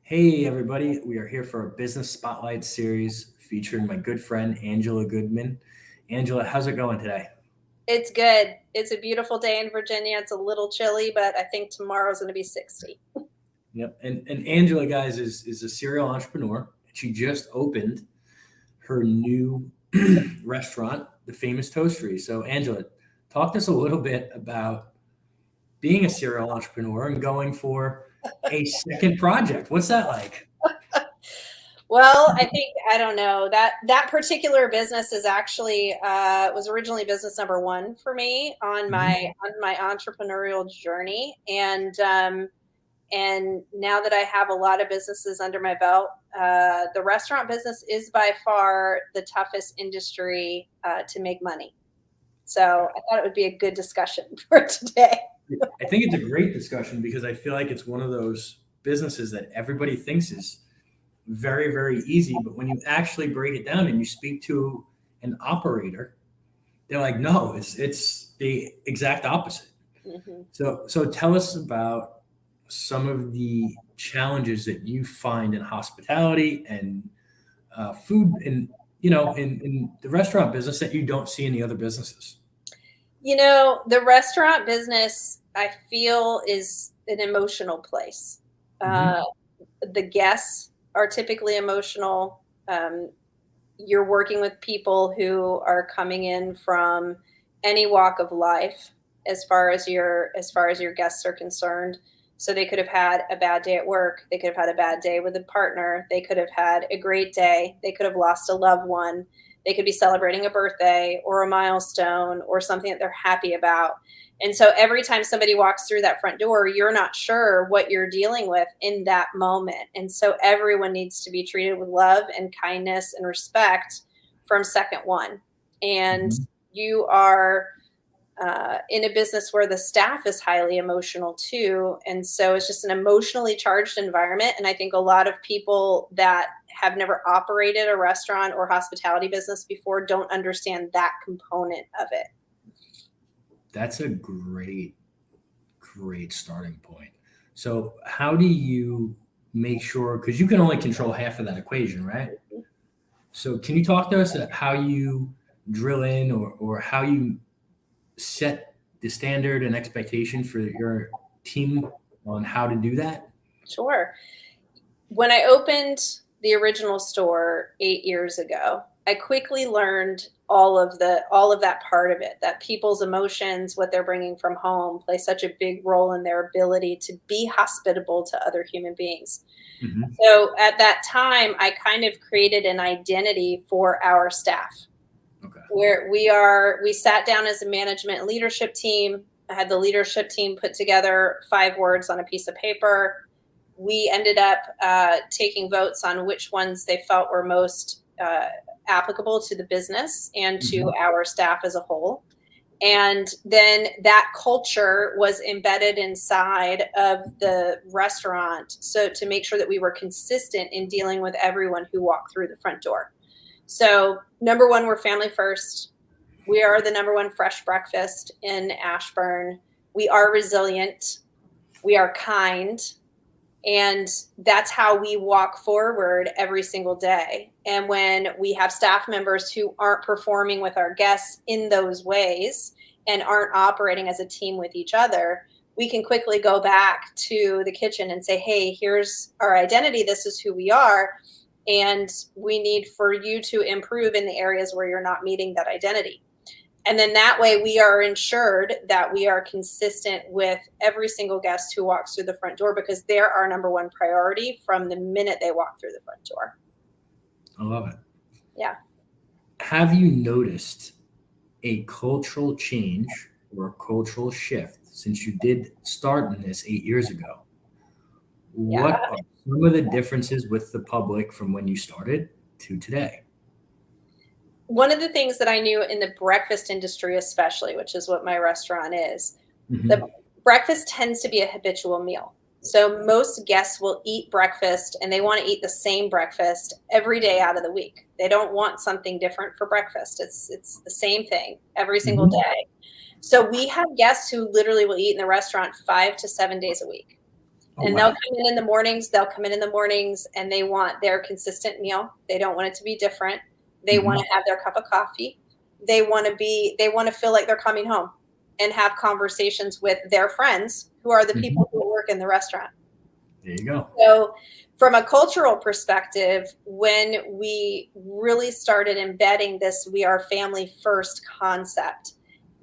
Hey, everybody. We are here for a business spotlight series featuring my good friend, Angela Goodman. Angela, how's it going today? It's good. It's a beautiful day in Virginia. It's a little chilly, but I think tomorrow's going to be 60. Yep. And Angela, guys, is a serial entrepreneur. She just opened her new restaurant, the Famous Toastery. So, Angela, talk to us a little bit about being a serial entrepreneur and going for a second project. What's that like? Well, I don't know that particular business is actually was originally business number one for me on Mhm. my entrepreneurial journey, and now that I have a lot of businesses under my belt, the restaurant business is by far the toughest industry to make money. So I thought it would be a good discussion for today. I think it's a great discussion because I feel like it's one of those businesses that everybody thinks is very, very easy. But when you actually break it down and you speak to an operator, they're like, no, it's the exact opposite. Mhm. So tell us about some of the challenges that you find in hospitality and food and in the restaurant business that you don't see in the other businesses. The restaurant business, I feel, is an emotional place. Uh, Hmm. the guests are typically emotional. You're working with people who are coming in from any walk of life, as far as your guests are concerned. So they could have had a bad day at work. They could have had a bad day with a partner. They could have had a great day. They could have lost a loved one. They could be celebrating a birthday or a milestone or something that they're happy about. And so every time somebody walks through that front door, you're not sure what you're dealing with in that moment. And so everyone needs to be treated with love and kindness and respect from second one. And Hmm. you are in a business where the staff is highly emotional too. And so it's just an emotionally charged environment. And I think a lot of people that have never operated a restaurant or hospitality business before don't understand that component of it. That's a great starting point. So how do you make sure, because you can only control half of that equation, right? So can you talk to us about how you drill in or how you set the standard and expectation for your team on how to do that? Sure. When I opened the original store 8 years ago, I quickly learned all of that part of it, that people's emotions, what they're bringing from home, play such a big role in their ability to be hospitable to other human beings. Hmm. So at that time, I kind of created an identity for our staff Okay. where we sat down as a management leadership team. I had the leadership team put together 5 words on a piece of paper. We ended up taking votes on which ones they felt were most applicable to the business and to Hmm. our staff as a whole. And then that culture was embedded inside of the restaurant. So to make sure that we were consistent in dealing with everyone who walked through the front door. So, number one, we're family first. We are the number one fresh breakfast in Ashburn. We are resilient. We are kind. And that's how we walk forward every single day. And when we have staff members who aren't performing with our guests in those ways and aren't operating as a team with each other, we can quickly go back to the kitchen and say, hey, here's our identity. This is who we are. And we need for you to improve in the areas where you're not meeting that identity. And then that way we are ensured that we are consistent with every single guest who walks through the front door because they're our number one priority from the minute they walk through the front door. I love it. Yeah. Have you noticed a cultural change or a cultural shift since you did start in this 8 years ago? What Yeah. are some of the differences with the public from when you started to today? One of the things that I knew in the breakfast industry, especially, which is what my restaurant is, the Hmm. breakfast tends to be a habitual meal. So most guests will eat breakfast and they want to eat the same breakfast every day out of the week. They don't want something different for breakfast. It's the same thing every single Hmm. day. So we have guests who literally will eat in the restaurant 5 to 7 days a week. Oh, And they'll wow. come in the mornings. They'll come in the mornings and they want their consistent meal. They don't want it to be different. They want Mhm. to have their cup of coffee. They want to feel like they're coming home and have conversations with their friends who are the Mhm. people who work in the restaurant. There you go. So, from a cultural perspective, when we really started embedding this "we are family first" concept,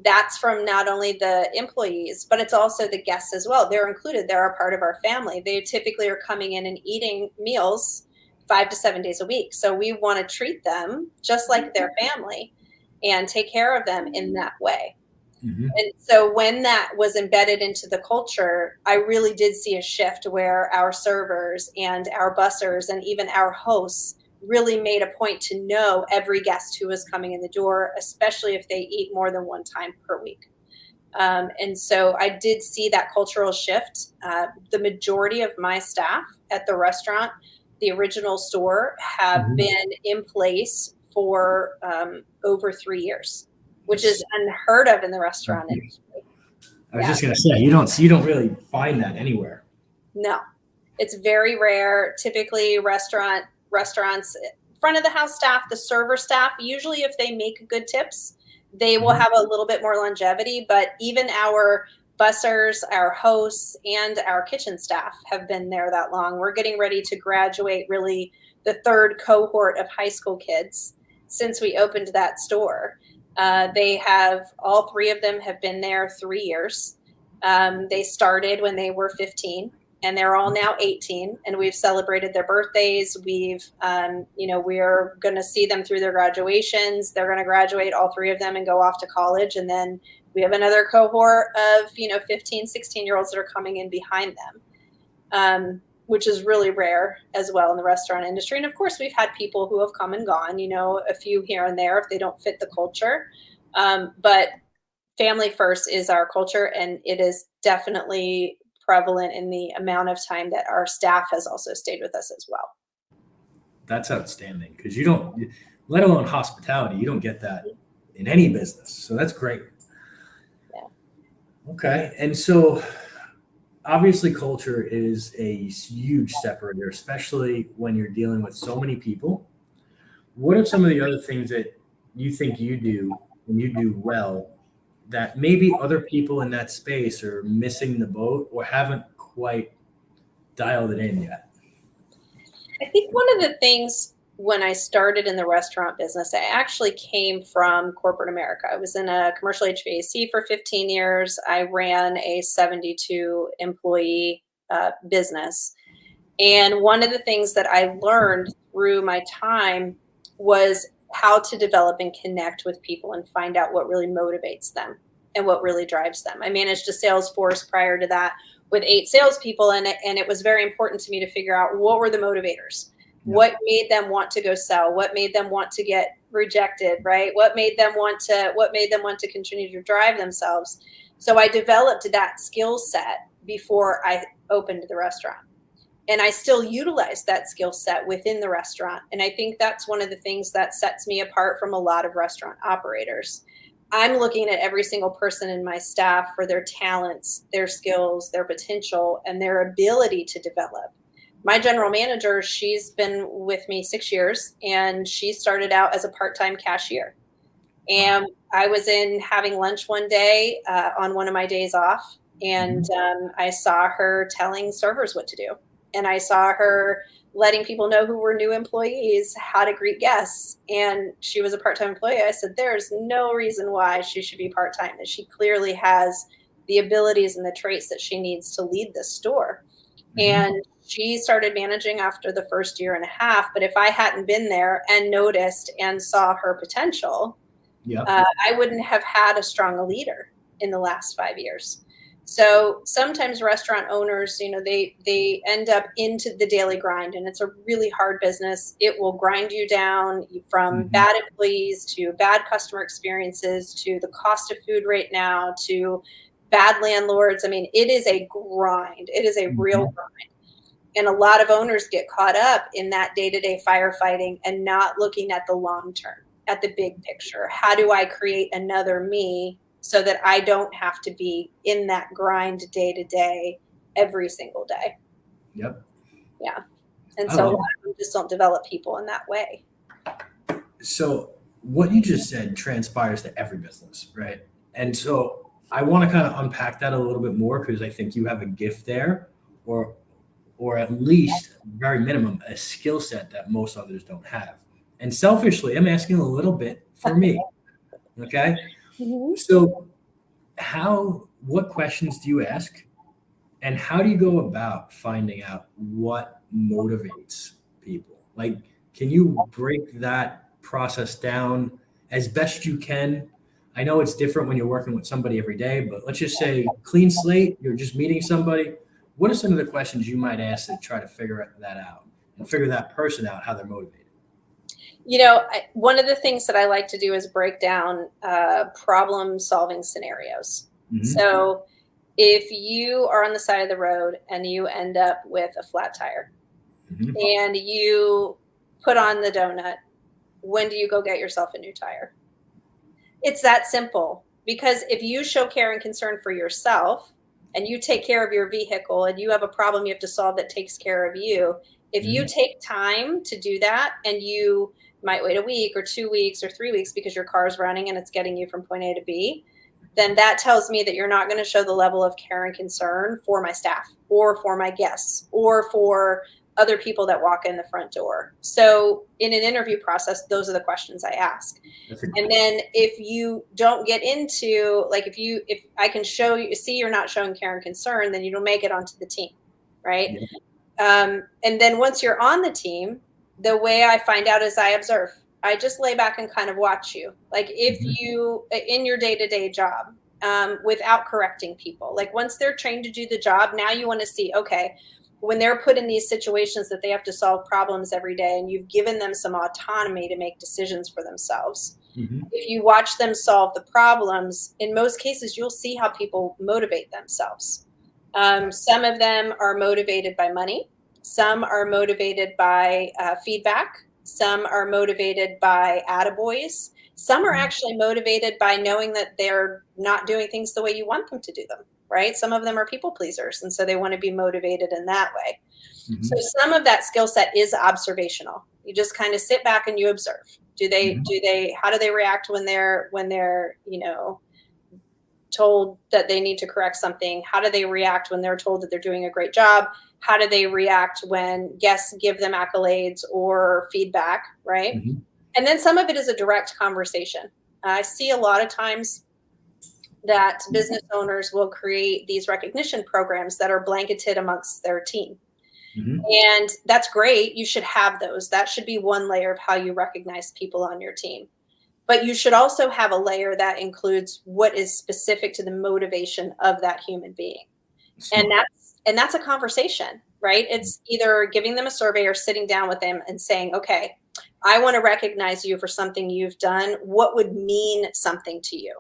that's from not only the employees, but it's also the guests as well. They're included, they're a part of our family. They typically are coming in and eating meals 5 to 7 days a week. So, we want to treat them just like their family and take care of them in that way. Mhm. And so when that was embedded into the culture, I really did see a shift where our servers and our bussers and even our hosts really made a point to know every guest who was coming in the door, especially if they eat more than one time per week. And so I did see that cultural shift. The majority of my staff at the restaurant, the original store, have Mhm. been in place for over 3 years, which is That's unheard of in the restaurant industry. I was Yeah, just gonna say you don't really find that anywhere. no, it's very rare. Typically, restaurants, front of the house staff, the server staff, usually if they make good tips, they will Mhm. have a little bit more longevity. But even our bussers, our hosts, and our kitchen staff have been there that long. We're getting ready to graduate really the third cohort of high school kids since we opened that store. They have all three of them have been there 3 years. They started when they were 15 and they're all now 18 and we've celebrated their birthdays. We're going to see them through their graduations. They're going to graduate, all three of them, and go off to college. And then we have another cohort of 15, 16-year-olds that are coming in behind them, which is really rare as well in the restaurant industry. And of course, we've had people who have come and gone, a few here and there if they don't fit the culture. But family first is our culture, and it is definitely prevalent in the amount of time that our staff has also stayed with us as well. That's outstanding because you don't, let alone hospitality, you don't get that in any business. So that's great. Yeah. Okay. And so obviously culture is a huge separator, especially when you're dealing with so many people. What are some of the other things that you think you do and you do well that maybe other people in that space are missing the boat or haven't quite dialed it in yet? I think one of the things when I started in the restaurant business, I actually came from corporate America. I was in a commercial HVAC for 15 years. I ran a 72 employee business. And one of the things that I learned through my time was how to develop and connect with people and find out what really motivates them and what really drives them. I managed a sales force prior to that with 8 salespeople, and it was very important to me to figure out what were the motivators, Yep. what made them want to go sell, what made them want to get rejected, right? What made them want to continue to drive themselves. So I developed that skill set before I opened the restaurant, and I still utilize that skill set within the restaurant. And I think that's one of the things that sets me apart from a lot of restaurant operators. I'm looking at every single person in my staff for their talents, their skills, their potential, and their ability to develop. My general manager, she's been with me 6 years, and she started out as a part-time cashier. Wow. And I was in having lunch one day on one of my days off, and Mhm. I saw her telling servers what to do. And I saw her letting people know who were new employees how to greet guests. And she was a part time employee. I said, there's no reason why she should be part time, that she clearly has the abilities and the traits that she needs to lead this store. Mhm. And she started managing after the first year and a half. But if I hadn't been there and noticed and saw her potential, Yep. I wouldn't have had a strong leader in the last 5 years. So sometimes restaurant owners, they end up into the daily grind, and it's a really hard business. It will grind you down from Mhm. bad employees to bad customer experiences to the cost of food right now to bad landlords. I mean, it is a grind. It is a real Mhm. grind. And a lot of owners get caught up in that day-to-day firefighting and not looking at the long term, at the big picture. How do I create another me so that I don't have to be in that grind day to day every single day? Yep. Yeah. And I so a love lot of them just don't develop people in that way. it. So what you just said transpires to every business, right? And so I want to kind of unpack that a little bit more because I think you have a gift there, or at least very minimum a skill set that most others don't have. And selfishly, I'm asking a little bit for me. Okay. Mhm. So what questions do you ask? And how do you go about finding out what motivates people? Like, can you break that process down as best you can? I know it's different when you're working with somebody every day, but let's just say clean slate, you're just meeting somebody. What are some of the questions you might ask to try to figure that out and figure that person out, how they're motivated? One of the things that I like to do is break down problem solving scenarios. Hmm. So if you are on the side of the road and you end up with a flat tire Hmm. and you put on the donut, when do you go get yourself a new tire? It's that simple. Because if you show care and concern for yourself and you take care of your vehicle and you have a problem you have to solve that takes care of you, if you Hmm. take time to do that and you might wait a week or 2 weeks or 3 weeks because your car is running and it's getting you from point A to B, then that tells me that you're not going to show the level of care and concern for my staff or for my guests or for other people that walk in the front door. So in an interview process, those are the questions I ask. That's a And then if you don't get into, like, if I can show you, see you're not showing care and concern, then you don't make it onto the team, right? yeah. And then once you're on the team, the way I find out is I observe. I just lay back and kind of watch you. Like if Hmm. you in your day-to-day job, without correcting people, like once they're trained to do the job, now you want to see, okay, when they're put in these situations that they have to solve problems every day and you've given them some autonomy to make decisions for themselves, Hmm. if you watch them solve the problems, in most cases, you'll see how people motivate themselves. Some of them are motivated by money. Some are motivated by feedback. Some are motivated by attaboys. Some are actually motivated by knowing that they're not doing things the way you want them to do them, right? Some of them are people pleasers, and so they want to be motivated in that way. So Hmm. some of that skill set is observational. You just kind of sit back and you observe. How do they react when they're told that they need to correct something? How do they react when they're told that they're doing a great job? How do they react when guests give them accolades or feedback, right? Hmm. And then some of it is a direct conversation. I see a lot of times that business owners will create these recognition programs that are blanketed amongst their team. Hmm. And that's great. You should have those. That should be one layer of how you recognize people on your team. But you should also have a layer that includes what is specific to the motivation of that human being. And Smart. that's a conversation, right? It's either giving them a survey or sitting down with them and saying, okay, I want to recognize you for something you've done. What would mean something to you?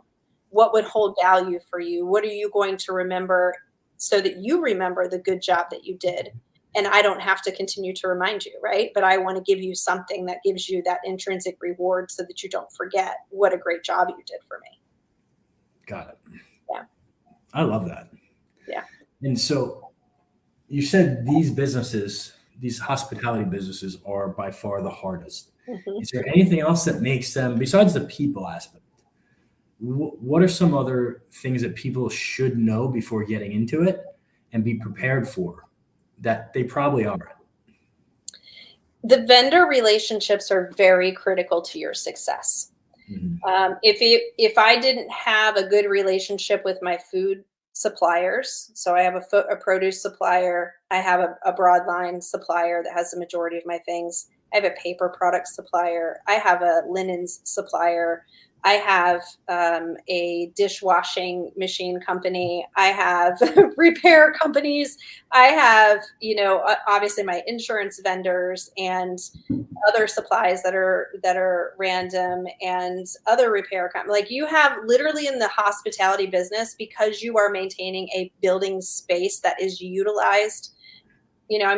What would hold value for you? What are you going to remember so that you remember the good job that you did? And I don't have to continue to remind you, right? But I want to give you something that gives you that intrinsic reward so that you don't forget what a great job you did for me. Got it. Yeah. I love that. Yeah. And so you said these businesses, these hospitality businesses, are by far the hardest. Mhm. Is there anything else that makes them, besides the people aspect, what are some other things that people should know before getting into it and be prepared for that they probably aren't? The vendor relationships are very critical to your success. Mhm. If I didn't have a good relationship with my food suppliers, so I have a produce supplier, I have a broad line supplier that has the majority of my things. I have a paper product supplier. I have a linens supplier. I have a dishwashing machine company. I have repair companies. I have, obviously my insurance vendors and other supplies that are random and other repair like you have literally in the hospitality business, because you are maintaining a building space that is utilized.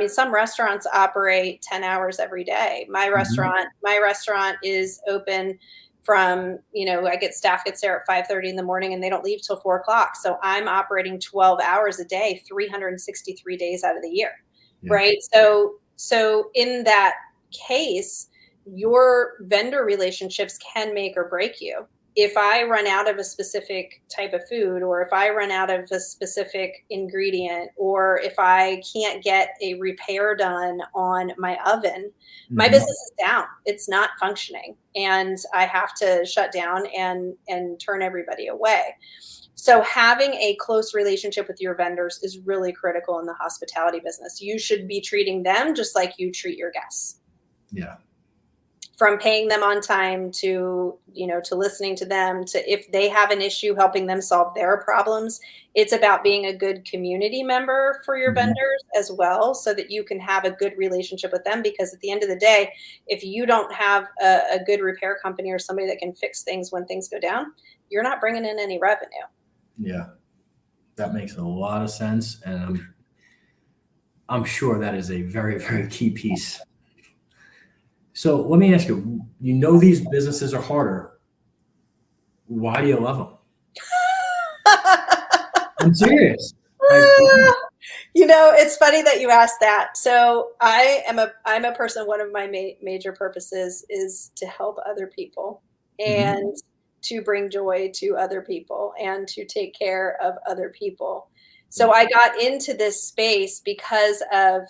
Some restaurants operate 10 hours every day. my Mhm. restaurant my restaurant is open from, I get staff gets there at 5:30 in the morning and they don't leave till 4 o'clock, so I'm operating 12 hours a day 363 days out of the year. Yeah. right? So in that case, your vendor relationships can make or break you. If I run out of a specific type of food, or if I run out of a specific ingredient, or if I can't get a repair done on my oven, my Mm-hmm. business is down. It's not functioning, and I have to shut down and turn everybody away. So having a close relationship with your vendors is really critical in the hospitality business. You should be treating them just like you treat your guests. Yeah. From paying them on time to, to listening to them, to if they have an issue, helping them solve their problems. It's about being a good community member for your Mm-hmm. vendors as well, so that you can have a good relationship with them. Because at the end of the day, if you don't have a good repair company or somebody that can fix things when things go down, you're not bringing in any revenue. Yeah. That makes a lot of sense. And I'm sure that is a very, very key piece. So let me ask you, these businesses are harder. Why do you love them? I'm serious. It's funny that you asked that. So I'm a person. One of my major purposes is to help other people, Mm-hmm. and to bring joy to other people, and to take care of other people. So Yeah. I got into this space because of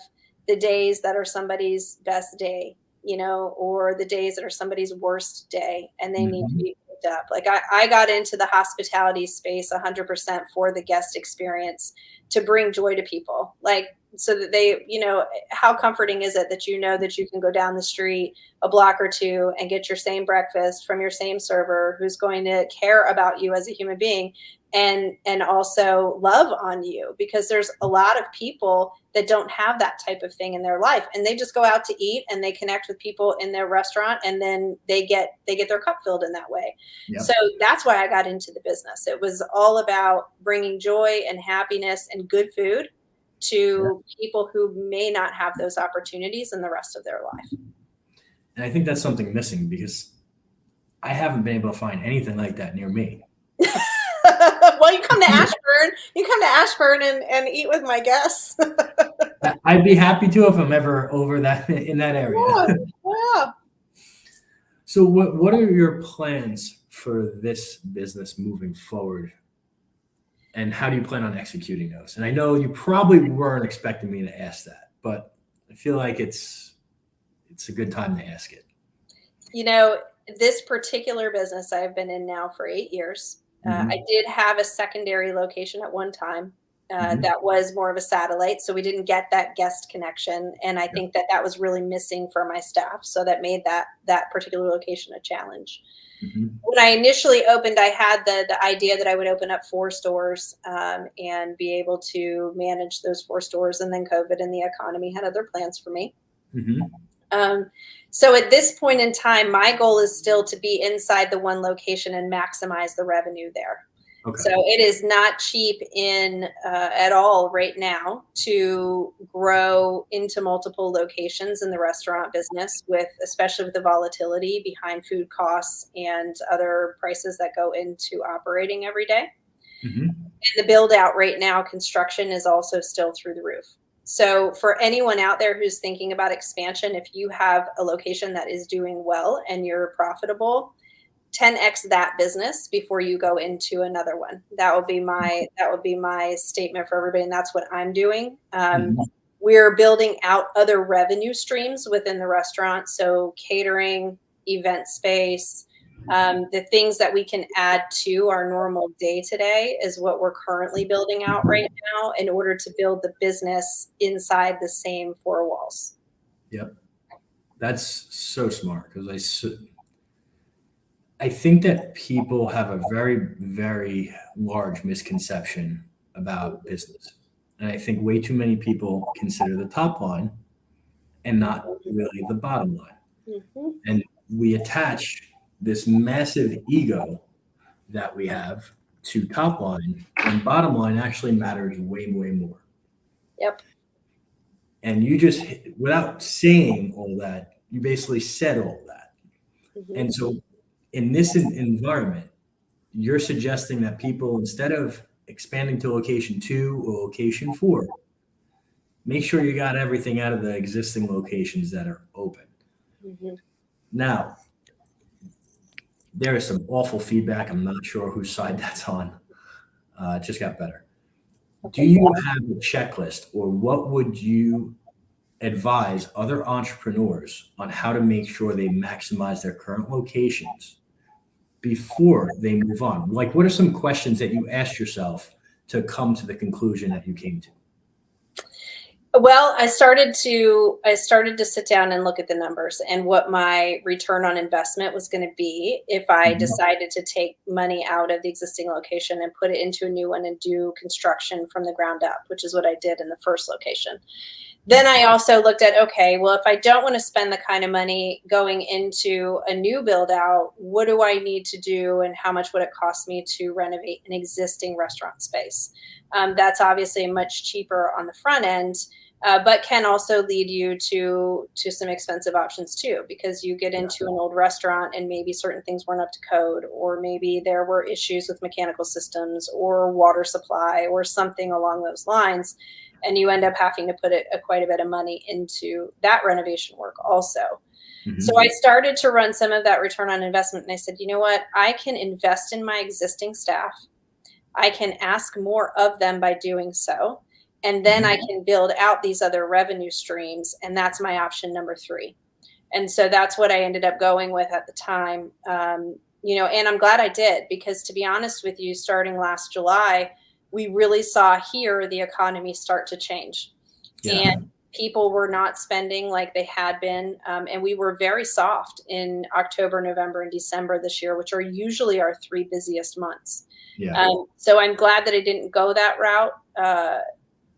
the days that are somebody's best day, or the days that are somebody's worst day, and they need to Mm-hmm. be picked up. Like I got into the hospitality space 100% for the guest experience, to bring joy to people, like, so that they, how comforting is it that that you can go down the street a block or two and get your same breakfast from your same server, who's going to care about you as a human being, and also love on you. Because there's a lot of people that don't have that type of thing in their life, and they just go out to eat and they connect with people in their restaurant, and then they get their cup filled in that way. Yep. So that's why I got into the business. It was all about bringing joy and happiness and good food to people who may not have those opportunities in the rest of their life. And I think that's something missing, because I haven't been able to find anything like that near me. Well, you come to Ashburn. You come to Ashburn and eat with my guests. I'd be happy to if I'm ever over that in that area. Yeah. So what are your plans for this business moving forward? And how do you plan on executing those? And I know you probably weren't expecting me to ask that, but I feel like it's a good time to ask it. This particular business I've been in now for 8 years. Mm-hmm. I did have a secondary location at one time. Mm-hmm. That was more of a satellite, so we didn't get that guest connection, and I think that was really missing for my staff. So that made that particular location a challenge. Mm-hmm. When I initially opened, I had the idea that I would open up 4 stores, and be able to manage those 4 stores. And then COVID and the economy had other plans for me. Mm-hmm. So at this point in time, my goal is still to be inside the one location and maximize the revenue there. Okay. So it is not cheap at all right now to grow into multiple locations in the restaurant business, especially with the volatility behind food costs and other prices that go into operating every day. Mm-hmm. And the build out right now, construction is also still through the roof. So for anyone out there who's thinking about expansion, if you have a location that is doing well and you're profitable, 10x that business before you go into another one. That would be my statement for everybody, and that's what I'm doing. Mm-hmm. We're building out other revenue streams within the restaurant, so catering, event space, the things that we can add to our normal day-to-day is what we're currently building out right now in order to build the business inside the same 4 walls. Yep. That's so smart, because I think that people have a very, very large misconception about business. And I think way too many people consider the top line and not really the bottom line. Mm-hmm. And we attach this massive ego that we have to top line, and bottom line actually matters way, way more. Yep. And you just, without saying all that, you basically said all that. Mm-hmm. And so in this environment, you're suggesting that people, instead of expanding to location 2 or location 4, make sure you got everything out of the existing locations that are open. Mm-hmm. Now, there is some awful feedback. I'm not sure whose side that's on. It just got better. Do Okay. you have a checklist, or what would you advise other entrepreneurs on how to make sure they maximize their current locations before they move on? Like, what are some questions that you asked yourself to come to the conclusion that you came to? Well, I started to sit down and look at the numbers and what my return on investment was going to be if I Mhm. decided to take money out of the existing location and put it into a new one and do construction from the ground up, which is what I did in the first location. Then I also looked at, okay, well, if I don't want to spend the kind of money going into a new build out, what do I need to do and how much would it cost me to renovate an existing restaurant space? That's obviously much cheaper on the front end, but can also lead you to some expensive options too, because you get Yeah. into an old restaurant and maybe certain things weren't up to code, or maybe there were issues with mechanical systems or water supply or something along those lines, and you end up having to put quite a bit of money into that renovation work also. So Mhm. I started to run some of that return on investment, and I said, you know what, I can invest in my existing staff. I can ask more of them by doing so. And then I Mhm. can build out these other revenue streams. And that's my option number three. And so that's what I ended up going with at the time. And I'm glad I did, because to be honest with you, starting last July, we really saw here the economy start to change. Yeah. And people were not spending like they had been. And we were very soft in October, November, and December this year, which are usually our three busiest months. Yeah. So I'm glad that I didn't go that route.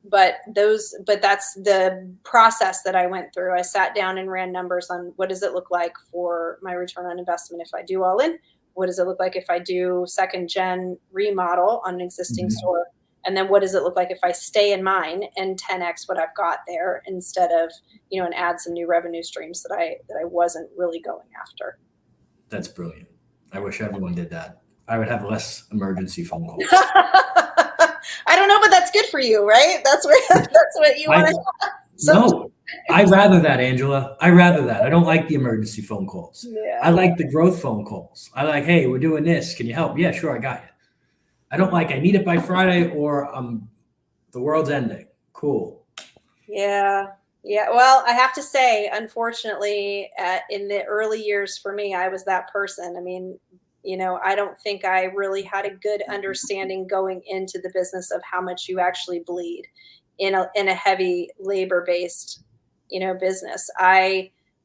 But that's the process that I went through. I sat down and ran numbers on what does it look like for my return on investment if I do all in? What does it look like if I do second gen remodel on an existing Mhm. store? And then what does it look like if I stay in mine and 10x what I've got there instead of, and add some new revenue streams that I wasn't really going after. That's brilliant. I wish everyone did that. I would have less emergency phone calls. I don't know, but that's good for you, right? That's what you want I to have. No, I rather that, Angela. I rather that. I don't like the emergency phone calls. I Yeah. like the growth phone calls. I like, hey, we're doing this. Can you help? Yeah, sure, I got you. I don't like I need it by Friday or the world's ending. Cool. Yeah. Yeah. Well, I have to say, unfortunately, in the early years for me, I was that person. I mean, I don't think I really had a good understanding going into the business of how much you actually bleed in a heavy labor based, business.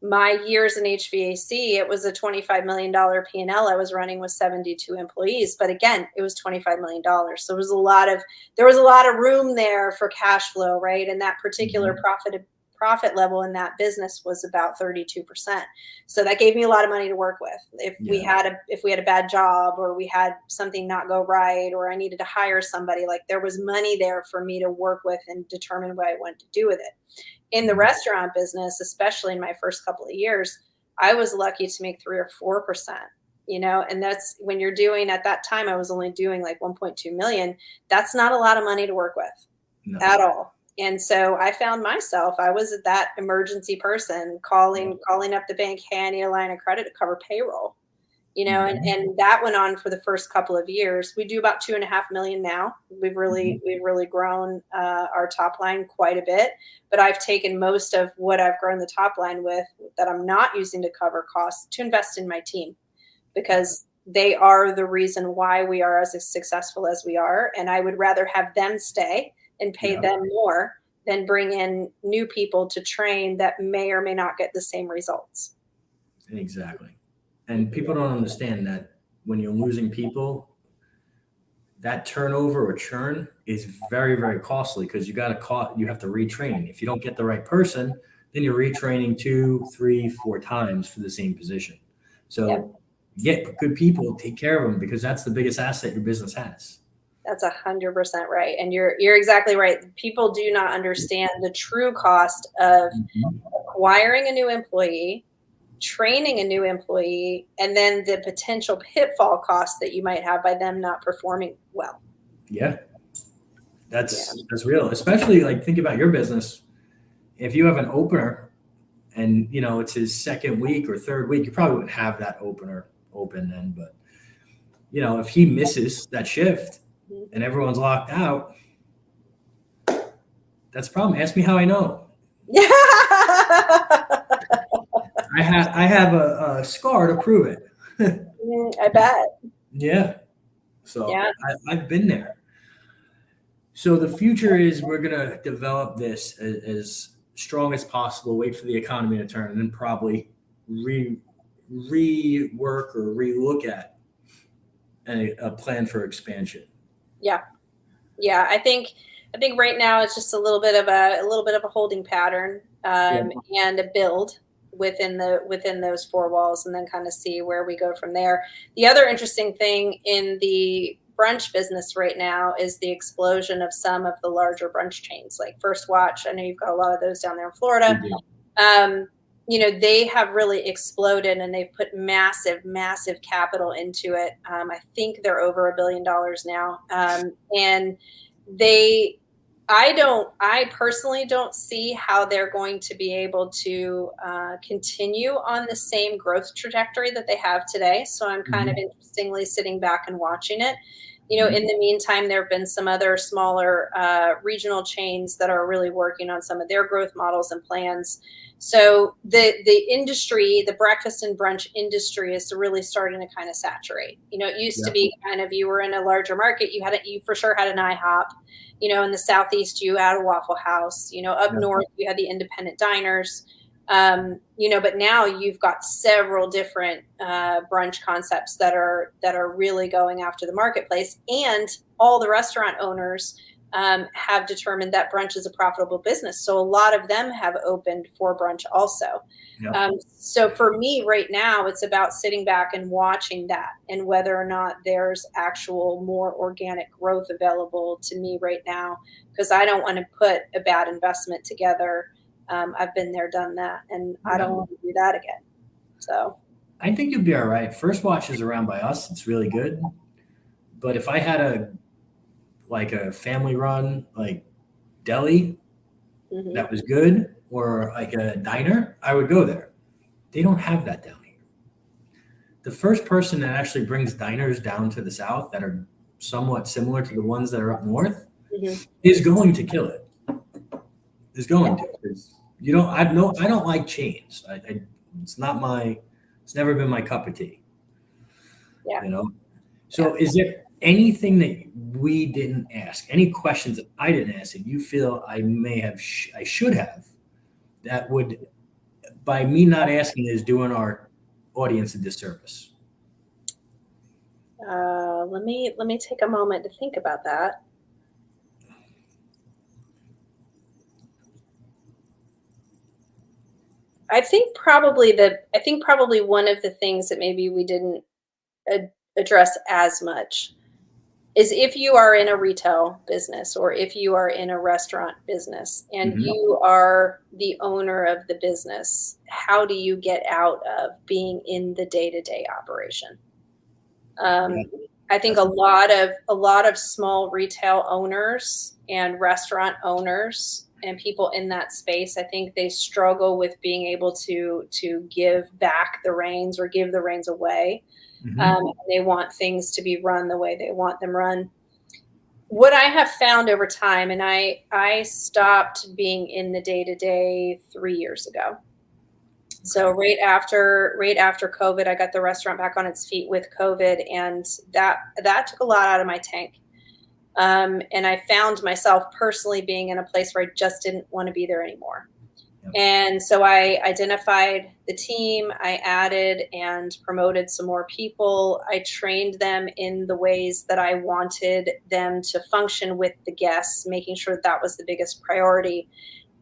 My years in HVAC, it was a $25 million P&L I was running with 72 employees. But again, it was $25 million. So there was a lot of room there for cash flow, right? And that particular Mhm. profit level in that business was about 32%. So that gave me a lot of money to work with. If we Yeah. had a bad job, or we had something not go right, or I needed to hire somebody, like there was money there for me to work with and determine what I wanted to do with it. In the Mhm. restaurant business, especially in my first couple of years, I was lucky to make 3 or 4%, and that's when you're doing, at that time, I was only doing like 1.2 million. That's not a lot of money to work with No. at all. And so I found myself, I was that emergency person Yeah. calling up the bank, hey, I need a line of credit to cover payroll, and, Mhm. and that went on for the first couple of years. We do about 2.5 million now. We've Mhm. really grown our top line quite a bit, but I've taken most of what I've grown the top line with that I'm not using to cover costs to invest in my team, Yeah. because they are the reason why we are as successful as we are. And I would rather have them stay and pay Yeah. them more than bring in new people to train that may or may not get the same results. Exactly. And people don't understand that when you're losing people, that turnover or churn is very, very costly because you have to retrain. If you don't get the right person, then you're retraining two, three, four times for the same position. Yep. So get good people, take care of them because that's the biggest asset your business has. That's 100% right. And you're exactly right. People do not understand the true cost of Mhm. acquiring a new employee, training a new employee, and then the potential pitfall costs that you might have by them not performing well. Yeah, Yeah. that's real. Especially like think about your business. If you have an opener and it's his second week or third week, you probably wouldn't have that opener open then. But if he misses that shift and everyone's locked out, that's a problem. Ask me how I know. Yeah. I have a scar to prove it. I bet. Yeah. So Yeah. I've been there. So the future is we're gonna develop this as strong as possible. Wait for the economy to turn, and then probably rework or relook at a plan for expansion. Yeah. Yeah. I think right now it's just a little bit of a holding pattern, and a build within those four walls, and then kind of see where we go from there. The other interesting thing in the brunch business right now is the explosion of some of the larger brunch chains, like First Watch. I know you've got a lot of those down there in Florida. They have really exploded, and they've put massive capital into it. I think they're over $1 billion now. And I personally don't see how they're going to be able to continue on the same growth trajectory that they have today. So I'm kind of interestingly sitting back and watching it. In the meantime, there have been some other smaller regional chains that are really working on some of their growth models and plans. So the industry, the breakfast and brunch industry, is really starting to kind of saturate. It used to be kind of, you were in a larger market, you for sure had an IHOP. In the Southeast, you had a Waffle House. Up north, you had the independent diners. But now you've got several different brunch concepts that are really going after the marketplace, and all the restaurant owners have determined that brunch is a profitable business. So a lot of them have opened for brunch also. So for me right now, it's about sitting back and watching that, and whether or not there's actual more organic growth available to me right now, because I don't want to put a bad investment together. I've been there, done that, and I don't want to do that again. So I think you'll be all right. First Watch is around by us. It's really good. But if I had a family run like deli that was good, or like a diner, I would go there. They don't have that down here. The first person that actually brings diners down to the South that are somewhat similar to the ones that are up north is going to kill it. Is going to. I don't like chains. It's never been my cup of tea. Yeah. So is there anything that we didn't ask, any questions that I didn't ask that you feel I should have, that would, by me not asking, is doing our audience a disservice? Let me take a moment to think about that. I think probably one of the things that maybe we didn't address as much is, if you are in a retail business, or if you are in a restaurant business and you are the owner of the business, how do you get out of being in the day-to-day operation? I think a lot of small retail owners and restaurant owners and people in that space, I think they struggle with being able to give back the reins, or give the reins away. They want things to be run the way they want them run. What I have found over time, and I stopped being in the day-to-day 3 years ago. So right after COVID, I got the restaurant back on its feet with COVID, and that took a lot out of my tank. And I found myself personally being in a place where I just didn't want to be there anymore. And so I identified the team, I added and promoted some more people. I trained them in the ways that I wanted them to function with the guests, making sure that was the biggest priority.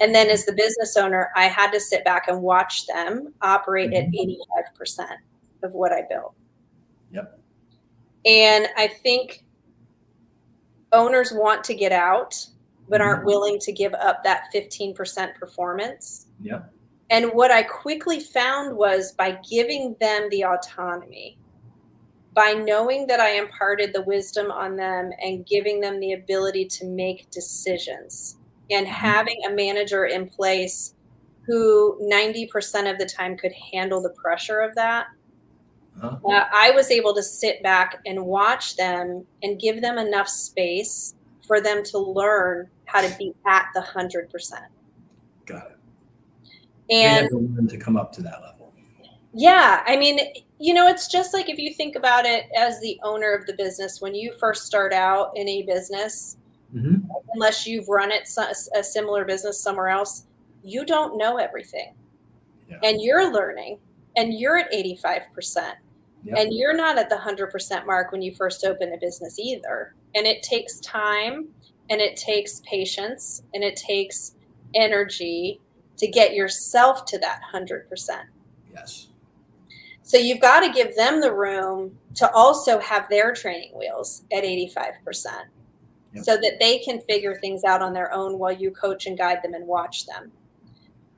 And then as the business owner, I had to sit back and watch them operate at 85% of what I built. And I think owners want to get out, but aren't willing to give up that 15% performance. And what I quickly found was, by giving them the autonomy, by knowing that I imparted the wisdom on them and giving them the ability to make decisions, and having a manager in place who 90% of the time could handle the pressure of that. I was able to sit back and watch them and give them enough space for them to learn how to be at the 100%. Got it. And they had to come up to that level. Yeah, I mean, it's just like if you think about it as the owner of the business, when you first start out in a business, unless you've run it a similar business somewhere else, you don't know everything. Yeah. And you're learning, and you're at 85%. Yep. And you're not at the 100% mark when you first open a business either. And it takes time, and it takes patience, and it takes energy to get yourself to that 100%. Yes. So you've got to give them the room to also have their training wheels at 85%. Yep. So that they can figure things out on their own while you coach and guide them and watch them.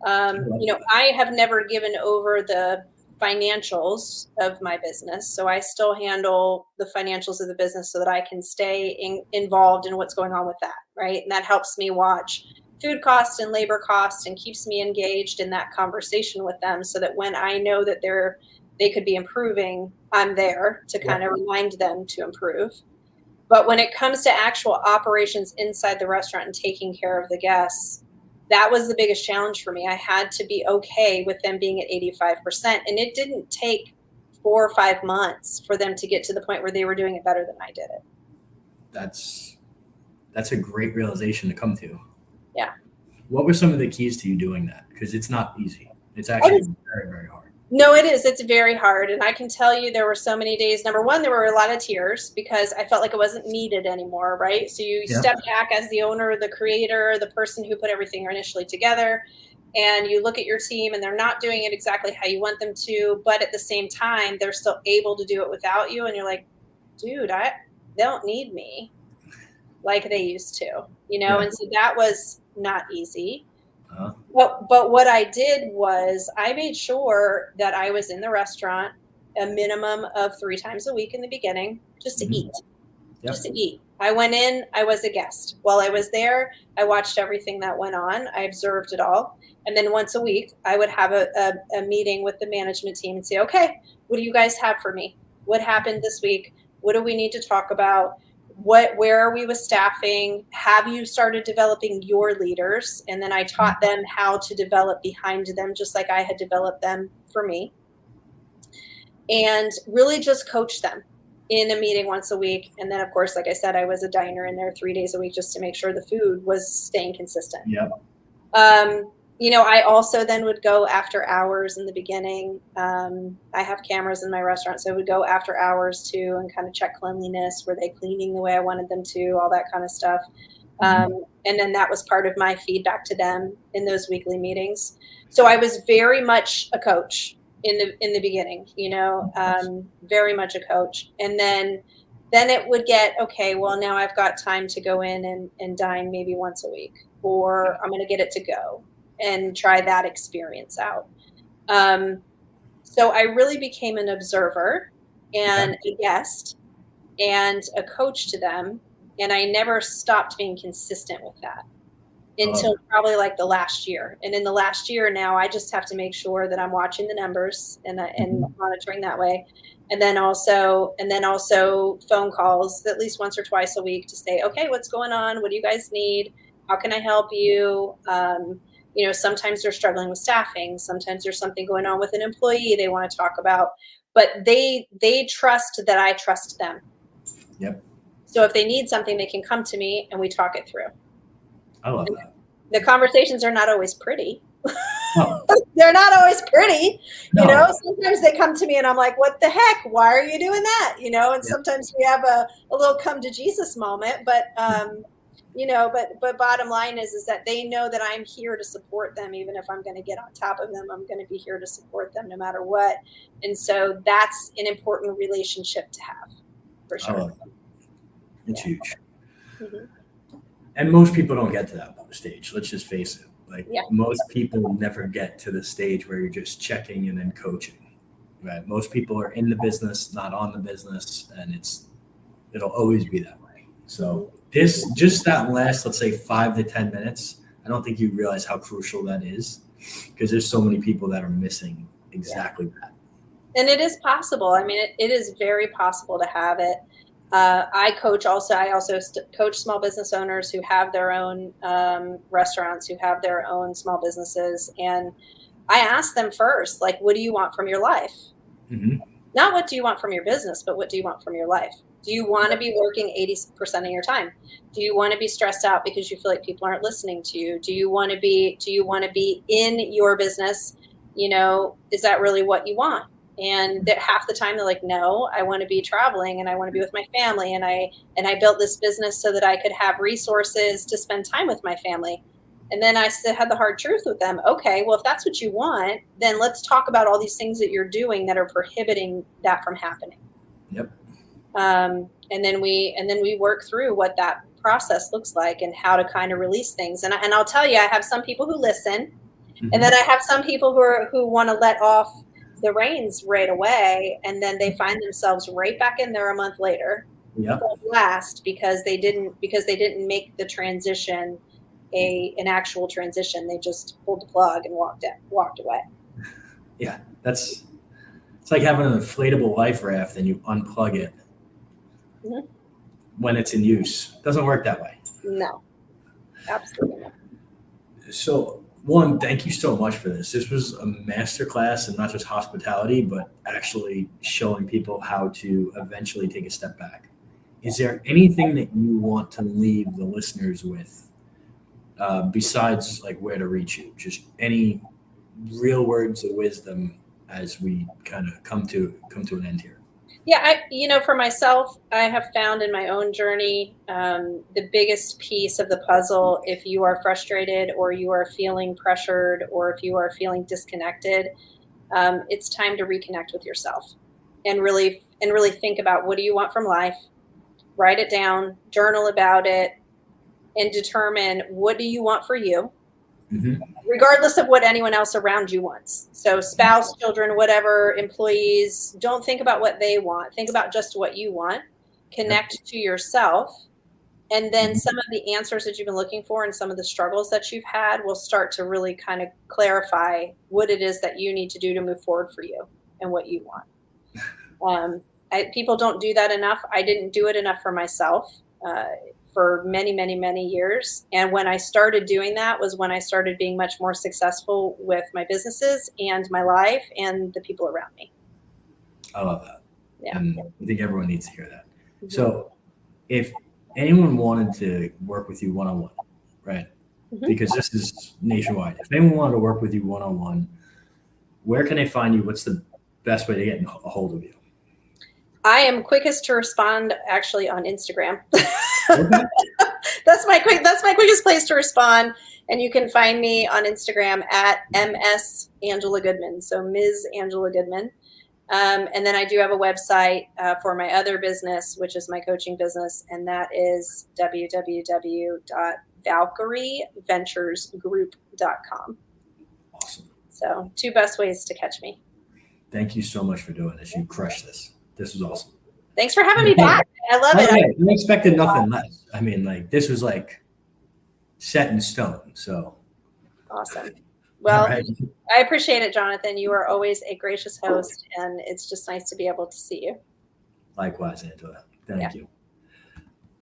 I have never given over the financials of my business. So I still handle the financials of the business so that I can stay involved in what's going on with that, right? And that helps me watch food costs and labor costs and keeps me engaged in that conversation with them so that when I know that they could be improving, I'm there to kind of remind them to improve. But when it comes to actual operations inside the restaurant and taking care of the guests, that was the biggest challenge for me. I had to be okay with them being at 85%. And it didn't take 4 or 5 months for them to get to the point where they were doing it better than I did it. That's a great realization to come to. Yeah. What were some of the keys to you doing that? Because it's not easy. It's actually very, very hard. No, it is. It's very hard. And I can tell you there were so many days. Number one, there were a lot of tears because I felt like it wasn't needed anymore, right? So you step back as the owner, the creator, the person who put everything initially together, and you look at your team and they're not doing it exactly how you want them to, but at the same time, they're still able to do it without you. And you're like, dude, they don't need me like they used to, And so that was not easy. But what I did was I made sure that I was in the restaurant a minimum of 3 times a week in the beginning, just to eat, just to eat. I went in, I was a guest. While I was there, I watched everything that went on. I observed it all. And then once a week, I would have a meeting with the management team and say, okay, what do you guys have for me? What happened this week? What do we need to talk about? Where are we with staffing? Have you started developing your leaders? And then I taught them how to develop behind them, just like I had developed them for me. And really just coach them in a meeting once a week. And then, of course, like I said, I was a diner in there 3 days a week just to make sure the food was staying consistent. Yeah. I also then would go after hours in the beginning. I have cameras in my restaurant, so I would go after hours too and kind of check cleanliness. Were they cleaning the way I wanted them to? All that kind of stuff. And then that was part of my feedback to them in those weekly meetings. So I was very much a coach in the beginning, very much a coach. And then it would get, okay, well, now I've got time to go in and dine maybe once a week, or I'm going to get it to go and try that experience out. So I really became an observer and a guest and a coach to them. And I never stopped being consistent with that until probably like the last year. And in the last year now, I just have to make sure that I'm watching the numbers and monitoring that way. And then also phone calls at least once or twice a week to say, okay, what's going on? What do you guys need? How can I help you? Sometimes they're struggling with staffing. Sometimes there's something going on with an employee they want to talk about, but they trust that I trust them. Yep. So if they need something, they can come to me and we talk it through. I love that. The conversations are not always pretty. No. They're not always pretty. No. Sometimes they come to me and I'm like, what the heck? Why are you doing that? And sometimes we have a little come to Jesus moment, but but bottom line is that they know that I'm here to support them. Even if I'm going to get on top of them, I'm going to be here to support them no matter what. And so that's an important relationship to have, for sure. I love that. It's huge. Mm-hmm. And most people don't get to that stage. Let's just face it. Most people never get to the stage where you're just checking and then coaching. Right? Most people are in the business, not on the business, and it'll always be that way. So just that last, let's say 5 to 10 minutes I don't think you realize how crucial that is, because there's so many people that are missing exactly that. And it is possible. I mean, it is very possible to have it. I also coach small business owners who have their own restaurants, who have their own small businesses. And I ask them first, like, what do you want from your life? Mm-hmm. Not what do you want from your business, but what do you want from your life? Do you want to be working 80% of your time? Do you want to be stressed out because you feel like people aren't listening to you? Do you want to be in your business? Is that really what you want? And that half the time they're like, no, I want to be traveling and I want to be with my family. And I built this business so that I could have resources to spend time with my family. And then I had the hard truth with them. Okay, well, if that's what you want, then let's talk about all these things that you're doing that are prohibiting that from happening. Yep. And then we work through what that process looks like and how to kind of release things. And I'll tell you, I have some people who listen, Mm-hmm. and then I have some people who want to let off the reins right away, and then they find themselves right back in there a month later. Yep. Last because they didn't make the transition an actual transition. They just pulled the plug and walked away. Yeah, it's like having an inflatable life raft and you unplug it when it's in use. It doesn't work that way. No, absolutely not. So, one, thank you so much for this. This was a masterclass in not just hospitality, but actually showing people how to eventually take a step back. Is there anything that you want to leave the listeners with? Besides like where to reach you, just any real words of wisdom as we kind of come to an end here. Yeah, for myself, I have found in my own journey, the biggest piece of the puzzle, if you are frustrated or you are feeling pressured or if you are feeling disconnected, it's time to reconnect with yourself and really think about, what do you want from life? Write it down, journal about it, and determine, what do you want for you, regardless of what anyone else around you wants. So spouse, children, whatever, employees, don't think about what they want. Think about just what you want. Connect to yourself. And then some of the answers that you've been looking for and some of the struggles that you've had will start to really kind of clarify what it is that you need to do to move forward for you and what you want. People don't do that enough. I didn't do it enough for myself. For many, many, many years. And when I started doing that was when I started being much more successful with my businesses and my life and the people around me. I love that. Yeah. And I think everyone needs to hear that. Mm-hmm. So if anyone wanted to work with you one-on-one, right? Mm-hmm. Because this is nationwide. If anyone wanted to work with you one-on-one, where can they find you? What's the best way to get a hold of you? I am quickest to respond actually on Instagram. Okay. That's my quickest place to respond. And you can find me on Instagram at MS Angela Goodman. So Ms. Angela Goodman. And then I do have a website for my other business, which is my coaching business. And that is www.valkyrieventuresgroup.com. Awesome. So 2 best ways to catch me. Thank you so much for doing this. You crushed this. This was awesome. Thanks for having me back. I love it. I expected nothing less. I mean, like, this was like set in stone. So awesome. Well, right. I appreciate it, Jonathan. You are always a gracious host, and it's just nice to be able to see you. Likewise, Angela. Thank you.